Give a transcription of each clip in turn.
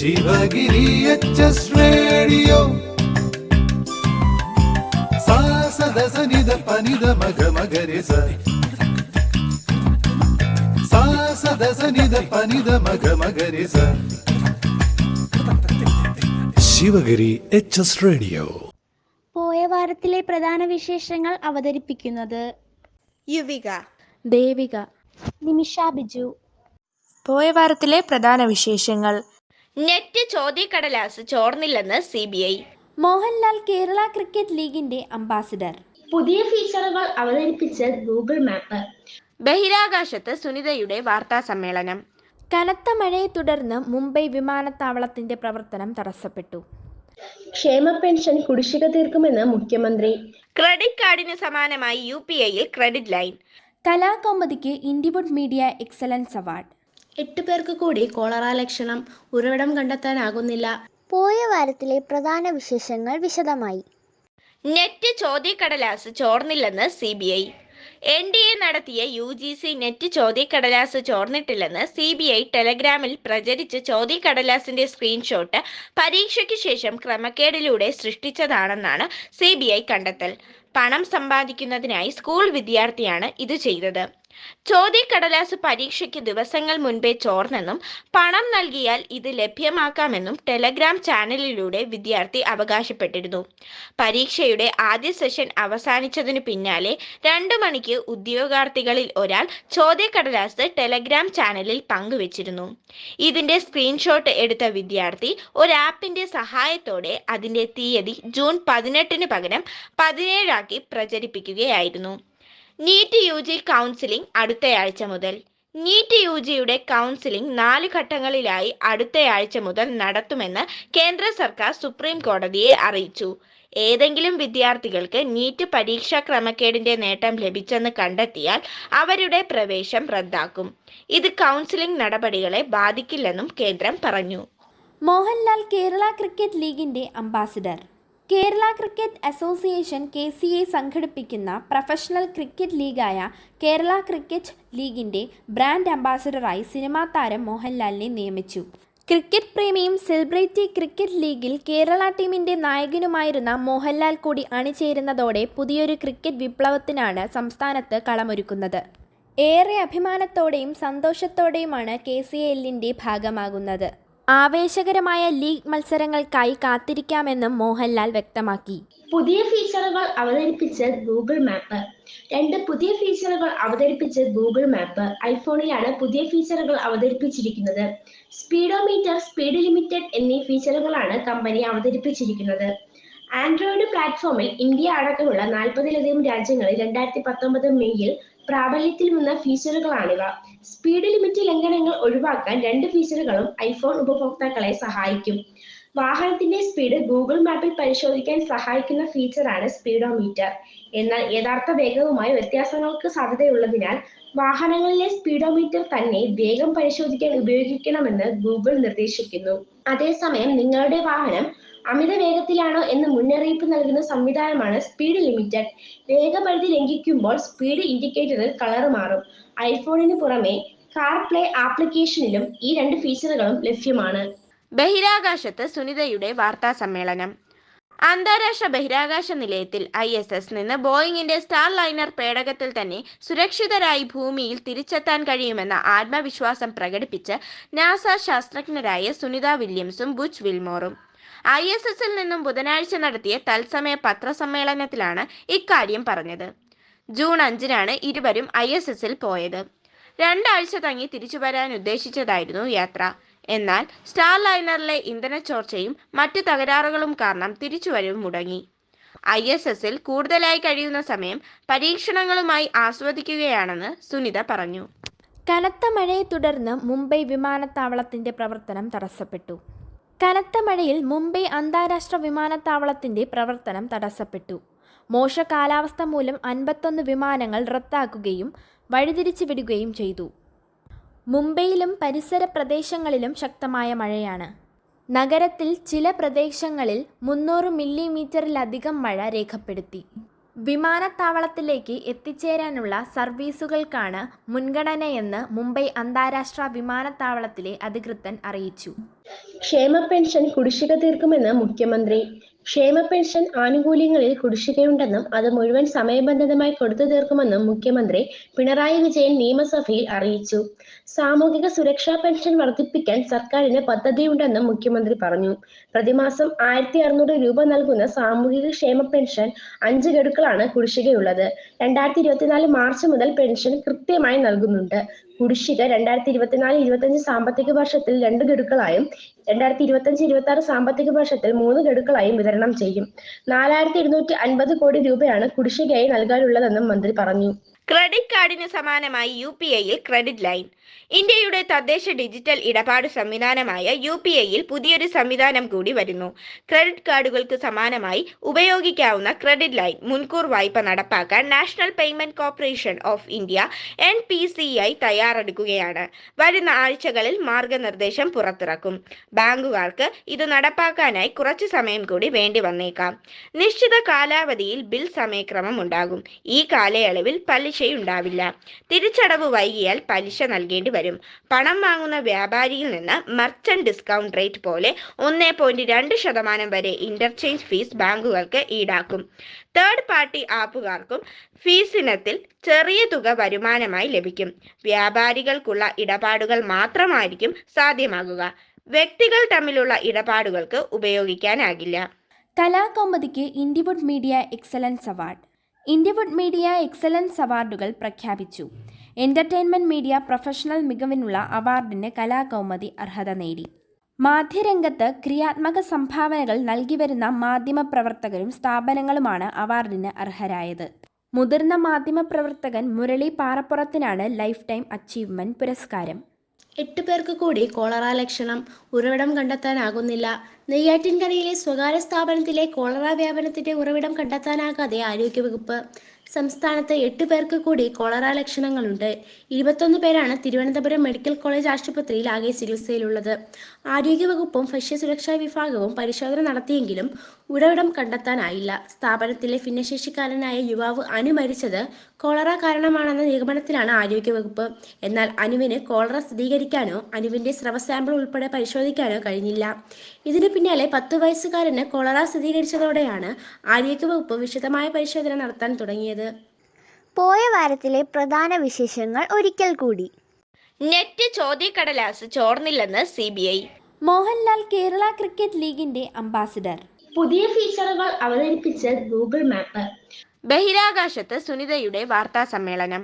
Sivagiri H radio സദസനിത പനിത മഗ മഗരിസ സദസനിത പനിത മഗ മഗരിസ ശിവഗിരി എച്ച് റേഡിയോ. പോയ വാരത്തിലെ പ്രധാന വിശേഷങ്ങൾ അവതരിപ്പിക്കുന്നത് യുവിക, ദേവിക, നിമിഷ ബിജു. പോയ വാരത്തിലെ പ്രധാന വിശേഷങ്ങൾ. നെറ്റ് ചോദ്യക്കടലാസ് ചോർന്നില്ലെന്ന് CBI. മോഹൻലാൽ കേരള ക്രിക്കറ്റ് ലീഗിന്റെ അംബാസിഡർ. പുതിയ ഫീച്ചറുകൾ അവതരിപ്പിച്ച് ഗൂഗിൾ മാപ്പ്. ബഹിരാകാശത്ത് സുനിതയുടെ വാർത്താ സമ്മേളനം. കനത്ത മഴയെ തുടർന്ന് മുംബൈ വിമാനത്താവളത്തിന്റെ പ്രവർത്തനം തടസ്സപ്പെട്ടു. ക്ഷേമ പെൻഷൻ കുടിശ്ശിക തീർക്കുമെന്ന് മുഖ്യമന്ത്രി. ക്രെഡിറ്റ് കാർഡിന് സമാനമായി UPIയിൽ ക്രെഡിറ്റ് ലൈൻ. കലാകൗമുദിക്ക് ഇൻഡിവുഡ് മീഡിയ എക്സലൻസ് അവാർഡ്. 8 പേർക്ക് കൂടി കോളറ ലക്ഷണം, ഉറവിടം കണ്ടെത്താനാകുന്നില്ല. പോയ വാരത്തിലെ പ്രധാന വിശേഷങ്ങൾ വിശദമായി. നെറ്റ് ചോദ്യക്കടലാസ് ചോർന്നില്ലെന്ന് CBI. NDA നടത്തിയ UGC നെറ്റ് ചോദ്യക്കടലാസ് ചോർന്നിട്ടില്ലെന്ന് CBI ടെലഗ്രാമിൽ പ്രചരിച്ച ചോദ്യക്കടലാസിന്റെ സ്ക്രീൻഷോട്ട് പരീക്ഷയ്ക്ക് ശേഷം ക്രമക്കേടിലൂടെ സൃഷ്ടിച്ചതാണെന്നാണ് CBI കണ്ടെത്തൽ. പണം സമ്പാദിക്കുന്നതിനായി സ്കൂൾ വിദ്യാർത്ഥിയാണ് ഇത് ചെയ്തത്. ചോദ്യക്കടലാസ് പരീക്ഷയ്ക്ക് ദിവസങ്ങൾ മുൻപേ ചോർന്നെന്നും പണം നൽകിയാൽ ഇത് ലഭ്യമാക്കാമെന്നും ടെലഗ്രാം ചാനലിലൂടെ വിദ്യാർത്ഥി അവകാശപ്പെട്ടിരുന്നു. പരീക്ഷയുടെ ആദ്യ സെഷൻ അവസാനിച്ചതിനു പിന്നാലെ 2 മണിക്ക് ഉദ്യോഗാർത്ഥികളിൽ ഒരാൾ ചോദ്യക്കടലാസ് ടെലഗ്രാം ചാനലിൽ പങ്കുവച്ചിരുന്നു. ഇതിന്റെ സ്ക്രീൻഷോട്ട് എടുത്ത വിദ്യാർത്ഥി ഒരു ആപ്പിന്റെ സഹായത്തോടെ അതിന്റെ തീയതി ജൂൺ 18 പകരം 17 ആക്കി പ്രചരിപ്പിക്കുകയായിരുന്നു. നീറ്റ് UG കൗൺസിലിംഗ് അടുത്തയാഴ്ച മുതൽ. നീറ്റ് UGയുടെ കൗൺസിലിംഗ് 4 ഘട്ടങ്ങളിലായി അടുത്തയാഴ്ച മുതൽ നടത്തുമെന്ന് കേന്ദ്ര സർക്കാർ സുപ്രീം കോടതിയെ അറിയിച്ചു. ഏതെങ്കിലും വിദ്യാർത്ഥികൾക്ക് നീറ്റ് പരീക്ഷാ ക്രമക്കേടിന്റെ നേട്ടം ലഭിച്ചെന്ന് കണ്ടെത്തിയാൽ അവരുടെ പ്രവേശം റദ്ദാക്കും. ഇത് കൗൺസിലിംഗ് നടപടികളെ ബാധിക്കില്ലെന്നും കേന്ദ്രം പറഞ്ഞു. മോഹൻലാൽ കേരള ക്രിക്കറ്റ് ലീഗിന്റെ ambassador. Kerala cricket association KCA സംഘടിപ്പിക്കുന്ന പ്രൊഫഷണൽ ക്രിക്കറ്റ് ലീഗായ കേരള ക്രിക്കറ്റ് ലീഗിന്റെ ബ്രാൻഡ് അംബാസിഡറായി സിനിമാ താരം മോഹൻലാലിനെ നിയമിച്ചു. ക്രിക്കറ്റ് പ്രേമിയും സെലിബ്രിറ്റി ക്രിക്കറ്റ് ലീഗിൽ കേരള ടീമിന്റെ നായകനുമായിരുന്ന മോഹൻലാൽ കൂടി അണിചേരുന്നതോടെ പുതിയൊരു ക്രിക്കറ്റ് വിപ്ലവത്തിനാണ് സംസ്ഥാനത്ത് കളമൊരുക്കുന്നത്. ഏറെ അഭിമാനത്തോടെയും സന്തോഷത്തോടെയുമാണ് KCLന്റെ ഭാഗമാകുന്നത്. ആവേശകരമായ ലീഗ് മത്സരങ്ങൾക്കായി കാത്തിരിക്കാമെന്നും മോഹൻലാൽ വ്യക്തമാക്കി. പുതിയ ഫീച്ചറുകൾ അവതരിപ്പിച്ച് ഗൂഗിൾ മാപ്പ്. 2 പുതിയ ഫീച്ചറുകൾ അവതരിപ്പിച്ച് ഗൂഗിൾ മാപ്പ്. ഐഫോണിലാണ് പുതിയ ഫീച്ചറുകൾ അവതരിപ്പിച്ചിരിക്കുന്നത്. സ്പീഡോമീറ്റർ, സ്പീഡ് ലിമിറ്റഡ് എന്നീ ഫീച്ചറുകളാണ് കമ്പനി അവതരിപ്പിച്ചിരിക്കുന്നത്. ആൻഡ്രോയിഡ് പ്ലാറ്റ്ഫോമിൽ ഇന്ത്യ അടക്കമുള്ള 40-ലധികം രാജ്യങ്ങളിൽ 2019 മെയ്യിൽ പ്രാബല്യത്തിൽ വന്ന ഫീച്ചറുകളാണിവ. സ്പീഡ് ലിമിറ്റ് ലംഘനങ്ങൾ ഒഴിവാക്കാൻ 2 ഫീച്ചറുകളും ഐഫോൺ ഉപഭോക്താക്കളെ സഹായിക്കും. വാഹനത്തിന്റെ സ്പീഡ് ഗൂഗിൾ മാപ്പിൽ പരിശോധിക്കാൻ സഹായിക്കുന്ന ഫീച്ചറാണ് സ്പീഡോമീറ്റർ. എന്നാൽ യഥാർത്ഥ വേഗവുമായി വ്യത്യാസങ്ങൾക്ക് സാധ്യതയുള്ളതിനാൽ വാഹനങ്ങളിലെ സ്പീഡോമീറ്റർ തന്നെ വേഗം പരിശോധിക്കാൻ ഉപയോഗിക്കണമെന്ന് ഗൂഗിൾ നിർദ്ദേശിക്കുന്നു. അതേസമയം നിങ്ങളുടെ വാഹനം അമിത വേഗത്തിലാണോ എന്ന് മുന്നറിയിപ്പ് നൽകുന്ന സംവിധാനമാണ് സ്പീഡ് ലിമിറ്റഡ്. വേഗപരിധി ലംഘിക്കുമ്പോൾ സ്പീഡ് ഇൻഡിക്കേറ്ററിൽ കളർ മാറും. ഐഫോണിന് പുറമെ കാർപ്ലേ ആപ്ലിക്കേഷനിലും ഈ 2 ഫീച്ചറുകളും ലഭ്യമാണ്. ബഹിരാകാശത്ത് സുനിതയുടെ വാർത്താ സമ്മേളനം. അന്താരാഷ്ട്ര ബഹിരാകാശ നിലയത്തിൽ ISS നിന്ന് ബോയിങ്ങിന്റെ സ്റ്റാർ ലൈനർ പേടകത്തിൽ തന്നെ സുരക്ഷിതരായി ഭൂമിയിൽ തിരിച്ചെത്താൻ കഴിയുമെന്ന ആത്മവിശ്വാസം പ്രകടിപ്പിച്ച് നാസ ശാസ്ത്രജ്ഞരായ സുനിത വില്യംസും ബുച്ച് വിൽമോറും ISSൽ നിന്നും ബുധനാഴ്ച നടത്തിയ തത്സമയ പത്രസമ്മേളനത്തിലാണ് ഇക്കാര്യം പറഞ്ഞത്. ജൂൺ 5-നാണ് ഇരുവരും ISSൽ പോയത്. 2 ആഴ്ച തങ്ങി തിരിച്ചു വരാൻ ഉദ്ദേശിച്ചതായിരുന്നു യാത്ര. എന്നാൽ സ്റ്റാർ ലൈനറിലെ ഇന്ധനച്ചോർച്ചയും മറ്റു തകരാറുകളും കാരണം തിരിച്ചുവരവ് മുടങ്ങി. ISSൽ കൂടുതലായി കഴിയുന്ന സമയം പരീക്ഷണങ്ങളുമായി ആസ്വദിക്കുകയാണെന്ന് സുനിത പറഞ്ഞു. കനത്ത മഴയെ തുടർന്ന് മുംബൈ വിമാനത്താവളത്തിന്റെ പ്രവർത്തനം തടസ്സപ്പെട്ടു. കനത്ത മഴയിൽ മുംബൈ അന്താരാഷ്ട്ര വിമാനത്താവളത്തിന്റെ പ്രവർത്തനം തടസ്സപ്പെട്ടു. മോശ കാലാവസ്ഥ മൂലം 51 വിമാനങ്ങൾ റദ്ദാക്കുകയും വഴിതിരിച്ചു വിടുകയും ചെയ്തു. മുംബൈയിലും പരിസര പ്രദേശങ്ങളിലും ശക്തമായ മഴയാണ്. നഗരത്തിൽ ചില പ്രദേശങ്ങളിൽ 300 മില്ലിമീറ്ററിലധികം മഴ രേഖപ്പെടുത്തി. വിമാനത്താവളത്തിലേക്ക് എത്തിച്ചേരാനുള്ള സർവീസുകൾക്കാണ് മുൻഗണനയെന്ന് മുംബൈ അന്താരാഷ്ട്ര വിമാനത്താവളത്തിലെ അധികൃതർ അറിയിച്ചു. ക്ഷേമ പെൻഷൻ കുടിശ്ശിക തീർക്കുമെന്ന് മുഖ്യമന്ത്രി. ക്ഷേമ പെൻഷൻ ആനുകൂല്യങ്ങളിൽ കുടിശ്ശികയുണ്ടെന്നും അത് മുഴുവൻ സമയബന്ധിതമായി കൊടുത്തു തീർക്കുമെന്നും മുഖ്യമന്ത്രി പിണറായി വിജയൻ നിയമസഭയിൽ അറിയിച്ചു. സാമൂഹിക സുരക്ഷാ പെൻഷൻ വർദ്ധിപ്പിക്കാൻ സർക്കാരിന് പദ്ധതിയുണ്ടെന്നും മുഖ്യമന്ത്രി പറഞ്ഞു. പ്രതിമാസം 1600 രൂപ നൽകുന്ന സാമൂഹിക ക്ഷേമ പെൻഷൻ 5 ഗഡുക്കളാണ് കുടിശ്ശികയുള്ളത്. 2024 മാർച്ച് മുതൽ പെൻഷൻ കൃത്യമായി നൽകുന്നുണ്ട്. കുടിശ്ശിക 2024-25 സാമ്പത്തിക വർഷത്തിൽ 2 ഗഡുക്കളായും 2025-26 സാമ്പത്തിക വർഷത്തിൽ 3 ഗഡുക്കളായും വിതരണം ചെയ്യും. 4250 കോടി രൂപയാണ് കുടിശ്ശികയായി നൽകാനുള്ളതെന്നും മന്ത്രി പറഞ്ഞു. ക്രെഡിറ്റ് കാർഡിന് സമാനമായി UPIയിൽ ക്രെഡിറ്റ് ലൈൻ. ഇന്ത്യയുടെ തദ്ദേശ ഡിജിറ്റൽ ഇടപാട് സംവിധാനമായ UPIയിൽ പുതിയൊരു സംവിധാനം കൂടി വരുന്നു. ക്രെഡിറ്റ് കാർഡുകൾക്ക് സമാനമായി ഉപയോഗിക്കാവുന്ന ക്രെഡിറ്റ് ലൈൻ മുൻകൂർ വായ്പ നടപ്പാക്കാൻ national payment corporation of India NPCI തയ്യാറെടുക്കുകയാണ്. വരുന്ന ആഴ്ചകളിൽ മാർഗനിർദ്ദേശം പുറത്തിറക്കും. ബാങ്കുകാർക്ക് ഇത് നടപ്പാക്കാനായി കുറച്ചു സമയം കൂടി വേണ്ടി വന്നേക്കാം. നിശ്ചിത കാലാവധിയിൽ ബിൽ സമയക്രമം ഉണ്ടാകും. ഈ കാലയളവിൽ പലിശയുണ്ടാവില്ല. തിരിച്ചടവ് വൈകിയാൽ പലിശ നൽകേണ്ടി വരും. പണം വാങ്ങുന്ന വ്യാപാരിയിൽ നിന്ന് മർച്ചന്റ് ഡിസ്കൗണ്ട് റേറ്റ് പോലെ 1.2% വരെ ഇന്റർചേഞ്ച് ഫീസ് ബാങ്കുകൾക്ക് ഈടാക്കും. തേർഡ് പാർട്ടി ആപ്പുകാർക്കും ഫീസിനത്തിൽ ചെറിയ തുക വരുമാനമായി ലഭിക്കും. വ്യാപാരികൾക്കുള്ള ഇടപാടുകൾ മാത്രമായിരിക്കും സാധ്യമാകുക. വ്യക്തികൾ തമ്മിലുള്ള ഇടപാടുകൾക്ക് ഉപയോഗിക്കാനാകില്ല. കലാകൗമുദിക്ക് Indywood media excellence award. Indywood media excellence അവാർഡുകൾ പ്രഖ്യാപിച്ചു. എന്റർടൈൻമെന്റ് മീഡിയ പ്രൊഫഷണൽ മികവിനുള്ള അവാർഡിന് കലാകൗമുദി അർഹത നേടി. മാധ്യരംഗത്ത് ക്രിയാത്മക സംഭാവനകൾ നൽകിവരുന്ന മാധ്യമപ്രവർത്തകരും സ്ഥാപനങ്ങളുമാണ് അവാർഡിന് അർഹരായത്. മുതിർന്ന മാധ്യമപ്രവർത്തകൻ മുരളി പാറപ്പുറത്തിനാണ് ലൈഫ് ടൈം അച്ചീവ്മെന്റ് പുരസ്കാരം. 8 പേർക്ക് കൂടി കോളറ ലക്ഷണം, ഉറവിടം കണ്ടെത്താനാകുന്നില്ല. നെയ്യാറ്റിൻകരയിലെ സ്വകാര്യ സ്ഥാപനത്തിലെ കോളറ വ്യാപനത്തിന്റെ ഉറവിടം കണ്ടെത്താനാകാതെ ആരോഗ്യവകുപ്പ്. സംസ്ഥാനത്ത് 8 പേർക്ക് കൂടി കോളറ ലക്ഷണങ്ങളുണ്ട്. 21 പേരാണ് തിരുവനന്തപുരം മെഡിക്കൽ കോളേജ് ആശുപത്രിയിൽ ആകെ ചികിത്സയിലുള്ളത്. ആരോഗ്യവകുപ്പും ഭക്ഷ്യസുരക്ഷാ വിഭാഗവും പരിശോധന നടത്തിയെങ്കിലും ഉറവിടം കണ്ടെത്താനായില്ല. സ്ഥാപനത്തിലെ ഭിന്നശേഷിക്കാരനായ യുവാവ് അനു മരിച്ചത് കോളറ കാരണമാണെന്ന നിഗമനത്തിലാണ് ആരോഗ്യവകുപ്പ്. എന്നാൽ അനുവിന് കോളറ സ്ഥിരീകരിക്കാനോ അനുവിന്റെ സ്രവ സാമ്പിൾ ഉൾപ്പെടെ പരിശോധിക്കാനോ കഴിഞ്ഞില്ല. ഇതിനു പിന്നാലെ 10 വയസ്സുകാരന് കോളറ സ്ഥിരീകരിച്ചതോടെയാണ് ആരോഗ്യവകുപ്പ് വിശദമായ പരിശോധന നടത്താൻ തുടങ്ങിയത്. പോയ വാരത്തിലെ പ്രധാന വിശേഷങ്ങൾ ഒരിക്കൽ കൂടി. നെറ്റ് ചോദ്യക്കടലാസ് ചോർന്നില്ലെന്ന് CBI. മോഹൻലാൽ കേരള ക്രിക്കറ്റ് ലീഗിന്റെ അംബാസിഡർ. പുതിയ ഫീച്ചറുകൾ അവതരിപ്പിച്ച് ഗൂഗിൾ മാപ്പ്. ബഹിരാകാശത്ത് സുനിതയുടെ വാർത്താ സമ്മേളനം.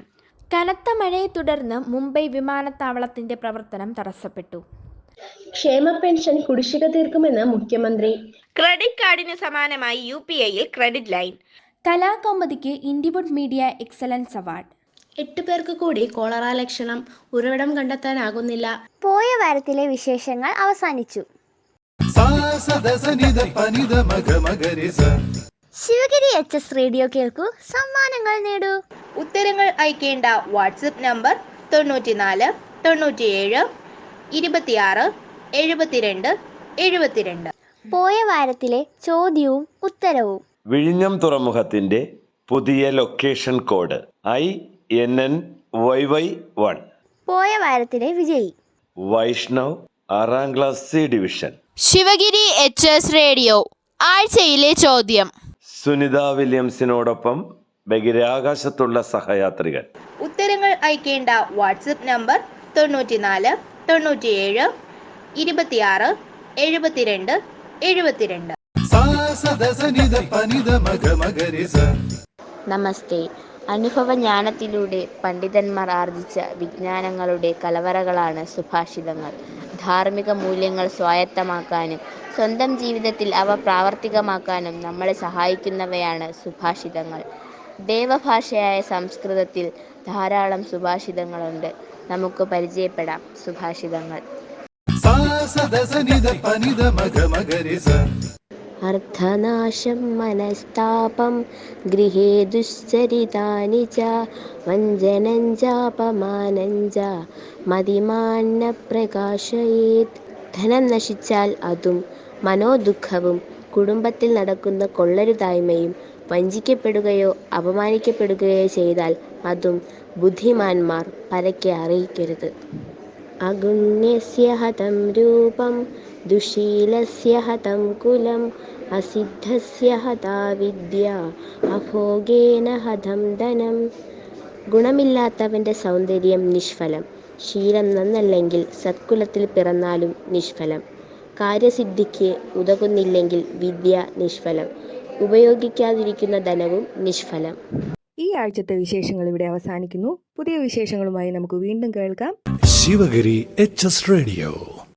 കനത്ത മഴയെ തുടർന്ന് മുംബൈ വിമാനത്താവളത്തിന്റെ പ്രവർത്തനം തടസ്സപ്പെട്ടു. ക്ഷേമ പെൻഷൻ കുടിശ്ശിക തീർക്കുമെന്ന് മുഖ്യമന്ത്രി. ക്രെഡിറ്റ് കാർഡിന് സമാനമായി UPIയിൽ ക്രെഡിറ്റ് ലൈൻ. കലാകൗമുദിക്ക് ഇൻഡിവുഡ് മീഡിയ എക്സലൻസ് അവാർഡ്. 8 പേർക്ക് കൂടി കോളറ ലക്ഷണം, ഉറവിടം കണ്ടെത്താനാകുന്നില്ല. പോയ വാരത്തിലെ വിശേഷങ്ങൾ അവസാനിച്ചു. ശിവഗിരി HS റേഡിയോ കേൾക്കൂ, സമ്മാനങ്ങൾ നേടൂ. ഉത്തരങ്ങൾ അയക്കേണ്ട വാട്സപ്പ് നമ്പർ 94 97 26 72 72. പോയ വാരത്തിലെ ചോദ്യവും ഉത്തരവും. വിഴിഞ്ഞം തുറമുഖത്തിന്റെ പുതിയ ലൊക്കേഷൻ കോഡ് INNYY1. പോയ വാരത്തിലെ വിജയി വൈഷ്ണവ് 6ാം class C division. Sivagiri HS radio ആഴ്ചയിലെ ചോദ്യം. സുനിത വില്യംസിനോടൊപ്പം ബഹിരാകാശത്തുള്ള സഹയാത്രികൻ. ഉത്തരങ്ങൾ അയക്കേണ്ട വാട്സപ്പ് നമ്പർ 94 97 26 72 72. നമസ്തേ. അനുഭവജ്ഞാനത്തിലൂടെ പണ്ഡിതന്മാർ ആർജിച്ച വിജ്ഞാനങ്ങളുടെ കലവറകളാണ് സുഭാഷിതങ്ങൾ. ധാർമ്മിക മൂല്യങ്ങൾ സ്വായത്തമാക്കാനും സ്വന്തം ജീവിതത്തിൽ അവ പ്രാവർത്തികമാക്കാനും നമ്മളെ സഹായിക്കുന്നവയാണ് സുഭാഷിതങ്ങൾ. ദേവഭാഷയായ സംസ്കൃതത്തിൽ ധാരാളം സുഭാഷിതങ്ങളുണ്ട്. നമുക്ക് പരിചയപ്പെടാം സുഭാഷിതങ്ങൾ. അർത്ഥനാശം മനസ്താപം ഗൃഹേ ദുശ്ചരിതാനി ച വഞ്ചനം ചാപമാനം ച മതിമാന്ന പ്രകാശയേത്. ധനം നശിച്ചാൽ അതും മനോദുഃഖവും കുടുംബത്തിൽ നടക്കുന്ന കൊള്ളരുതായ്മയും വഞ്ചിക്കപ്പെടുകയോ അപമാനിക്കപ്പെടുകയോ ചെയ്താൽ അതും ബുദ്ധിമാന്മാർ പരക്കെ അറിയിക്കരുത്. അഗുണ്യസ്യ ഹതം രൂപം ദുശീലസ്യ ഹതം കുലം അസിദ്ധസ്യ ഹതാ വിദ്യ അഭോഗേന ഹതം ധനം. ഗുണമില്ലാത്തവൻ്റെ സൗന്ദര്യം നിഷ്ഫലം. ശീലം നന്നല്ലെങ്കിൽ സത്കുലത്തിൽ പിറന്നാലും നിഷ്ഫലം. കാര്യസിദ്ധിക്ക് ഉതകുന്നില്ലെങ്കിൽ വിദ്യ നിഷ്ഫലം. ഉപയോഗിക്കാതിരിക്കുന്ന ധനവും നിഷ്ഫലം. ഈ ആഴ്ചത്തെ വിശേഷങ്ങൾ ഇവിടെ അവസാനിക്കുന്നു. പുതിയ വിശേഷങ്ങളുമായി നമുക്ക് വീണ്ടും കേൾക്കാം. Sivagiri HS Radio.